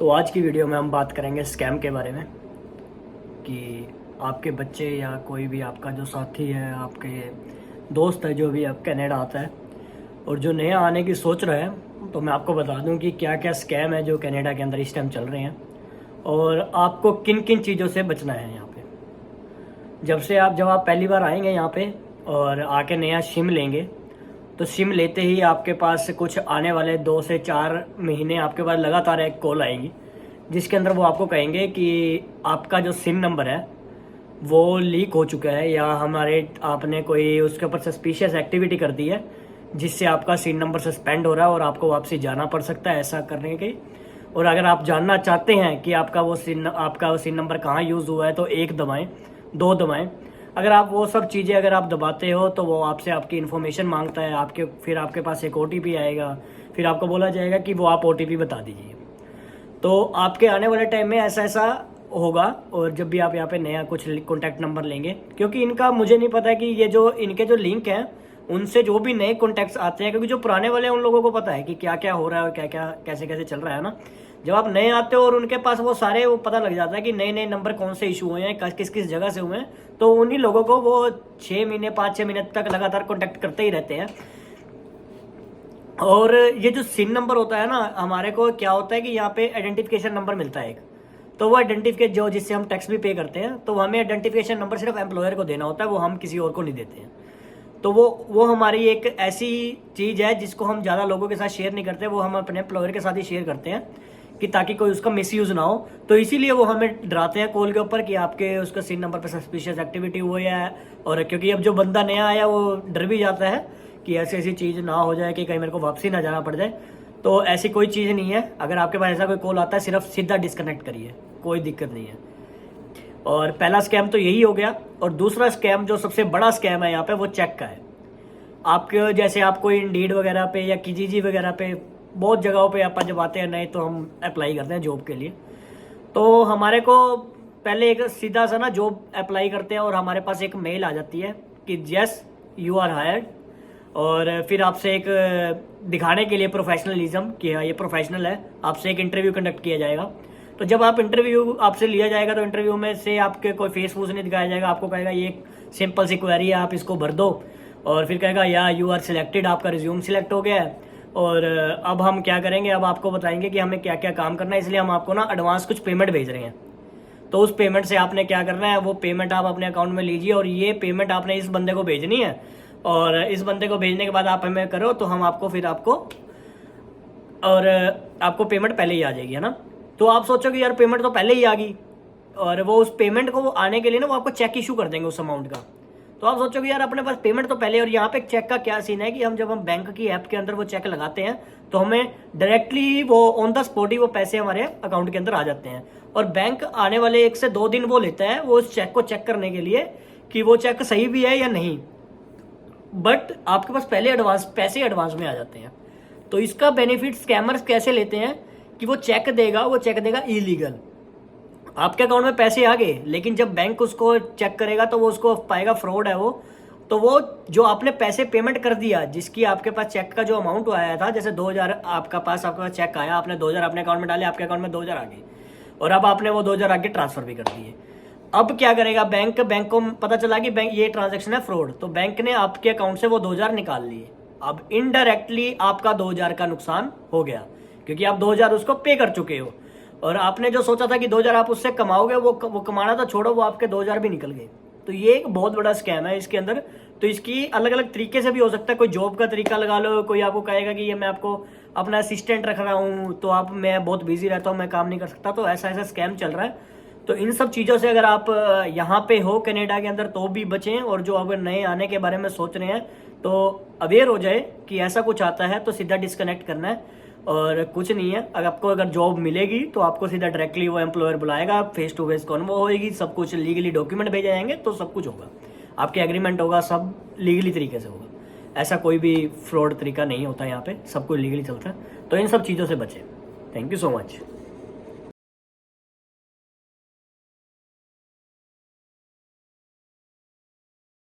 तो आज की वीडियो में हम बात करेंगे स्कैम के बारे में कि आपके बच्चे या कोई भी आपका जो साथी है, आपके दोस्त है जो भी अब कनाडा आता है और जो नया आने की सोच रहा है, तो मैं आपको बता दूं कि क्या क्या स्कैम है जो कनाडा के अंदर इस टाइम चल रहे हैं और आपको किन किन चीज़ों से बचना है यहाँ पे। जब आप पहली बार आएंगे यहाँ पे और आके नया सिम लेंगे, तो सिम लेते ही आपके पास कुछ आने वाले 2 से 4 महीने आपके पास लगातार एक कॉल आएगी जिसके अंदर वो आपको कहेंगे कि आपका जो सिम नंबर है वो लीक हो चुका है या आपने कोई उसके ऊपर सस्पिशियस एक्टिविटी कर दी है जिससे आपका सिम नंबर सस्पेंड हो रहा है और आपको वापसी जाना पड़ सकता है ऐसा करने के। और अगर आप जानना चाहते हैं कि आपका वो सिम नंबर कहाँ यूज़ हुआ है तो 1 दबाएँ, 2 दबाएँ। अगर आप वो सब चीज़ें अगर आप दबाते हो तो वो आपसे आपकी इन्फॉर्मेशन मांगता है, फिर आपके पास एक OTP आएगा, फिर आपको बोला जाएगा कि वो आप OTP बता दीजिए। तो आपके आने वाले टाइम में ऐसा होगा। और जब भी आप यहाँ पे नया कुछ कॉन्टैक्ट नंबर लेंगे, क्योंकि इनका मुझे नहीं पता कि ये जो इनके जो लिंक हैं उनसे जो भी नए कॉन्टैक्ट्स आते हैं, क्योंकि जो पुराने वाले हैं उन लोगों को पता है कि क्या क्या हो रहा है और क्या क्या कैसे कैसे चल रहा है ना। जब आप नए आते हो और उनके पास वो पता लग जाता है कि नए नए नंबर कौन से इशू हुए हैं, किस किस जगह से हुए हैं, तो उन्हीं लोगों को वो 5-6 महीने तक लगातार कॉन्टैक्ट करते ही रहते हैं। और ये जो सिम नंबर होता है ना, हमारे को क्या होता है कि यहाँ पे आइडेंटिफिकेशन नंबर मिलता है एक, तो वो आइडेंटिफिकेशन जिससे हम टैक्स भी पे करते हैं, तो हमें आइडेंटिफिकेशन नंबर सिर्फ एम्प्लॉयर को देना होता है, वो हम किसी और को नहीं देते हैं। तो वो हमारी एक ऐसी चीज़ है जिसको हम ज़्यादा लोगों के साथ शेयर नहीं करते, वो हम अपने एम्प्लॉयर के साथ ही शेयर करते हैं कि ताकि कोई उसका मिसयूज़ ना हो। तो इसीलिए वो हमें डराते हैं कॉल के ऊपर कि आपके उसका सिम नंबर पर सस्पिशियस एक्टिविटी हुई है। और क्योंकि अब जो बंदा नया आया वो डर भी जाता है कि ऐसी ऐसी चीज़ ना हो जाए कि कहीं मेरे को वापसी ना जाना पड़ जाए। तो ऐसी कोई चीज़ नहीं है। अगर आपके पास ऐसा कोई कॉल आता है सिर्फ सीधा डिस्कनेक्ट करिए, कोई दिक्कत नहीं है। और पहला स्कैम तो यही हो गया। और दूसरा स्कैम जो सबसे बड़ा स्कैम है यहाँ पे वो चेक का है। आपके जैसे आपको इंडीड वगैरह पे या किजीजी वगैरह पे बहुत जगहों पे आप जब आते हैं नए, तो हम अप्लाई करते हैं जॉब के लिए, तो हमारे को पहले एक सीधा सा ना जॉब अप्लाई करते हैं और हमारे पास एक मेल आ जाती है कि यस यू आर हायर्ड। और फिर आपसे एक दिखाने के लिए प्रोफेशनलिज्म कि हाँ ये प्रोफेशनल है, आपसे एक इंटरव्यू कंडक्ट किया जाएगा। तो जब इंटरव्यू आपसे लिया जाएगा तो इंटरव्यू में से आपके कोई फेस वूस नहीं दिखाया जाएगा, आपको कहेगा ये सिंपल सी क्वेरी है, आप इसको भर दो। और फिर कहेगा या यू आर सिलेक्टेड, आपका रिज्यूम सिलेक्ट हो गया है। और अब हम क्या करेंगे, अब आपको बताएंगे कि हमें क्या क्या काम करना है, इसलिए हम आपको ना एडवांस कुछ पेमेंट भेज रहे हैं। तो उस पेमेंट से आपने क्या करना है, वो पेमेंट आप अपने अकाउंट में लीजिए और ये पेमेंट आपने इस बंदे को भेजनी है। और इस बंदे को भेजने के बाद आप हमें करो तो हम आपको आपको पेमेंट पहले ही आ जाएगी, है ना। तो आप सोचोगे यार पेमेंट तो पहले ही आ गई, और वो उस पेमेंट को आने के लिए ना वो आपको चेक इशू कर देंगे उस अमाउंट का। तो आप सोचोगे यार अपने पास पेमेंट तो पहले। और यहाँ पे चेक का क्या सीन है कि जब हम बैंक की ऐप के अंदर वो चेक लगाते हैं तो हमें डायरेक्टली वो ऑन द स्पॉट ही वो पैसे हमारे अकाउंट के अंदर आ जाते हैं। और बैंक आने वाले 1 से 2 दिन वो लेता है वो उस चेक को चेक करने के लिए कि वो चेक सही भी है या नहीं। बट आपके पास पहले पैसे एडवांस में आ जाते हैं। तो इसका बेनिफिट स्कैमर्स कैसे लेते हैं कि वो चेक देगा इलीगल, आपके अकाउंट में पैसे आ गए, लेकिन जब बैंक उसको चेक करेगा तो वो उसको पाएगा फ्रॉड है वो। तो वो जो आपने पैसे पेमेंट कर दिया, जिसकी आपके पास चेक का जो अमाउंट आया था, जैसे 2000 आपके पास चेक आया, आपने 2000 अपने अकाउंट में डाले, आपके अकाउंट में 2000 आ गए और अब आपने वो 2000 आगे ट्रांसफर भी कर दिए। अब क्या करेगा बैंक को पता चला कि बैंक ये ट्रांजेक्शन है फ्रॉड, तो बैंक ने आपके अकाउंट से वो 2000 निकाल लिए। अब इनडायरेक्टली आपका 2000 का नुकसान हो गया, क्योंकि आप 2000 उसको पे कर चुके हो। और आपने जो सोचा था कि 2000 आप उससे कमाओगे, वो कमाना तो छोड़ो, वो आपके 2000 भी निकल गए। तो ये एक बहुत बड़ा स्कैम है इसके अंदर। तो इसकी अलग अलग तरीके से भी हो सकता है। कोई जॉब का तरीका लगा लो, कोई आपको कहेगा कि ये मैं आपको अपना असिस्टेंट रख रहा हूँ, तो मैं बहुत बिजी रहता हूँ, मैं काम नहीं कर सकता, तो ऐसा स्कैम चल रहा है। तो इन सब चीज़ों से अगर आप यहाँ पे हो कनाडा के अंदर तो भी बचें। और जो अगर नए आने के बारे में सोच रहे हैं तो अवेयर हो जाए कि ऐसा कुछ आता है तो सीधा डिस्कनेक्ट करना है और कुछ नहीं है। अगर जॉब मिलेगी तो आपको सीधा डायरेक्टली वो एम्प्लॉयर बुलाएगा, फेस टू फेस कॉन्वो होएगी, सब कुछ लीगली डॉक्यूमेंट भेजे जाएंगे, तो सब कुछ होगा, आपके एग्रीमेंट होगा, सब लीगली तरीके से होगा। ऐसा कोई भी फ्रॉड तरीका नहीं होता यहाँ पे, सब कुछ लीगली चलता है। तो इन सब चीज़ों से बचें। Thank you so much.